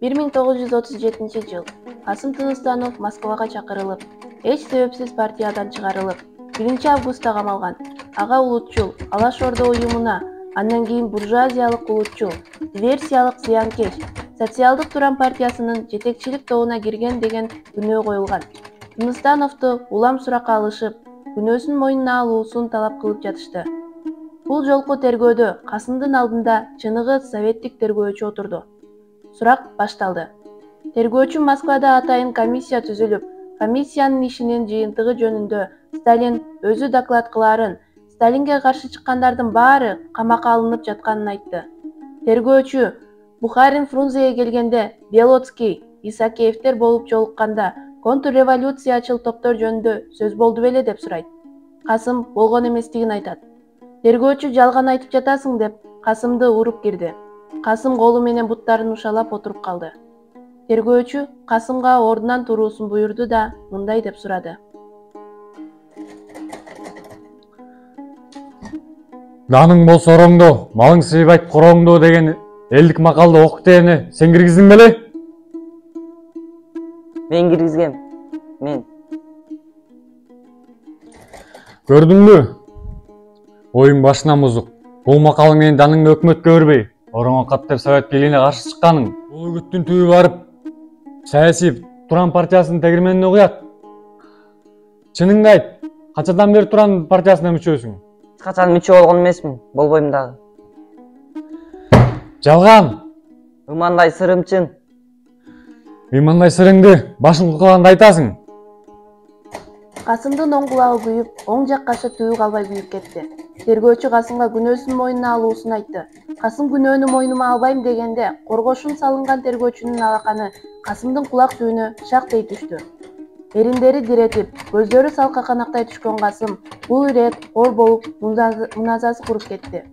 1937 жыл Касым Тыныстанов Москвага чакырылып, эч себепсиз партиядан чыгарылып, 1-августта камалган. Ага улутчул, Алаш Орда уюмуна, андан кийин буржуазиялык улутчул, диверсиялык зыянкеш, социалдык Туран партиясынын жетекчилик тобуна кирген деген күнөө коюлган. Тыныстановду улам суракка алышып, күнөөсүн мойнуна алуусун талап кылып жатышты. Бул жолку тергөөдө Касымдын алдында чыныгы советтик тергөөчү отурду. Сурак башталды. Тергөөчү Москвада атайын комиссия түзүлүп, комиссиянын ишинин жыйынтыгы жөнүндө Сталин өзү доклад кылаарын, Сталинге каршы чыккандардын баары камакка алынып жатканын айтты. Тергөөчү Бухарин Фрунзеге келгенде Белоцкий, Исакеевтер болуп жолукканда контрреволюциячыл топтор жөнүндө сөз болду беле деп сурайт. Касым болгон эместигин айтат. Тергөөчү жалган айтып жатасың деп Касымды уруп кирди. Касым колу менен буттарын ушалап отуруп калды. Тергөөчү Касымга ордунан туруусун буйрду да мындай деп сурады. Наның болсо ороңдо, малың сыйбайт короңдо деген элдик макалды окуп дегени сен киргиздиң беле? Мен киргизгем. Мен. Көрдүңбү? Оюң башынан бузук. Бул макалың менен даныңды өкмөткө бербей, ороңо каттап Совет бийлигине каршы чыкканың. Бул үгүттүн түбү барып, саясий Туран партиясынын тегирменине куят. Чыныңды айт, качадан бери Туран партиясына мүчөсүң? Качан мүчө болгон эмесмин, болбойм дагы. Жалган. Ымандай сырым чын. Мындай сырыңды башың кылганда айтасың. Касымдын оң кулагы күйүп, оң жак кашы түбү калбай күйүп кетти. Тергөөчү Касымга күнөөсүн мойнуна алуусун айтты. Касым күнөөнү мойнума албайм дегенде, коргошун салынган тергөөчүнүн алаканы Касымдын кулак түбүнө шактей түштү. Эриндери диретип, көздөрү салкаканактай түшкөн Касым бул ирет ор болуп муназасы куруп кетти.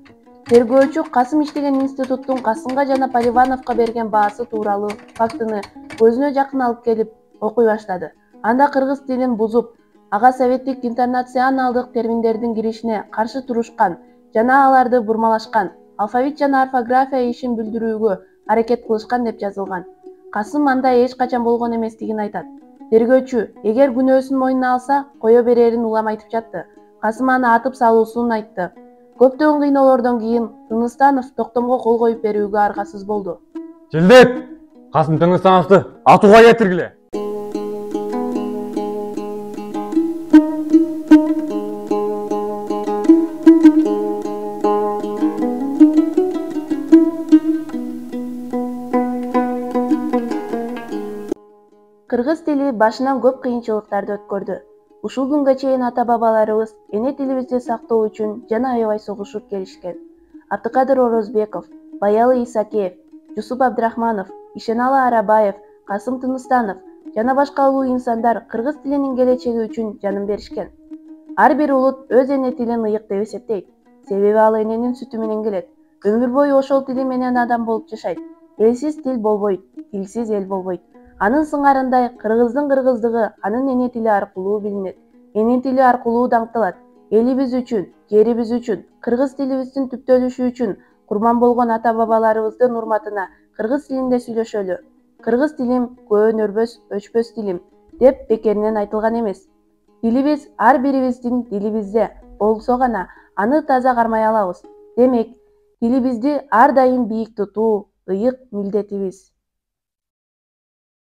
Тергөөчү Касым иштеген институттун Касымга жана Поливановго берген баасы тууралуу фактыны көзүнө жакын алып келип окуй баштады. Анда кыргыз тилин бузуп, ага советтик интернационалдык терминдердин киришине каршы турушкан жана аларды бурмалашкан, алфавит жана орфография ишин билдирүүгө аракет кылышкан деп жазылган. Касым андай эч качан болгон эместигин айтат. Тергөөчү эгер күнөөсүн мойнуна алса, кое берерин улам айтып жатты. Касым аны атып салуусун айтты. Көптөгөн кыйноолордон кийин Тыныстанов токтомго кол коюп берүүгө аргасыз болду. Жылдет, Касым Тыныстановду атууга кетиргиле. Кыргыз тили башынан көп кыйынчылыктарды өткөрдү. Ушул күнгө чейин ата-бабаларыбыз эне тилибизди сактоо үчүн жана аябай согушуп келишкен. Абдыкадыр Орозбеков, Баялы Исакеев, Жусуп Абдрахманов, Ишеналы Арабаев, Касым Тыныстанов жана башка улуу инсандар кыргыз тилинин келечеги үчүн жанын беришкен. Ар бир улут өз эне тилин ыйык деп эсептейт. Себеби ал эненин сүтү менен келет. Өмүр бою ошол тили менен адам болуп жашайт. Элсиз тил болбойт, тилсиз эл болбойт. Анын сыңарындай кыргыздын кыргыздыгы анын эне тили аркылуу билинет. Эне тили аркылуу даңкталат. Элибиз үчүн, жерибиз үчүн, кыргыз тилибиздин түптөлүшү үчүн курман болгон ата-бабаларыбыздын урматына кыргыз тилинде сүйлөшөлү. Кыргыз тилим көөн өрбөс, өчпөс тилим деп бекеринен айтылган эмес. Тилибиз ар бирибиздин дилибизде болсо гана аны таза кармай алабыз. Демек, тилибизди ар дайым бийик тутуу ыйык милдетибиз.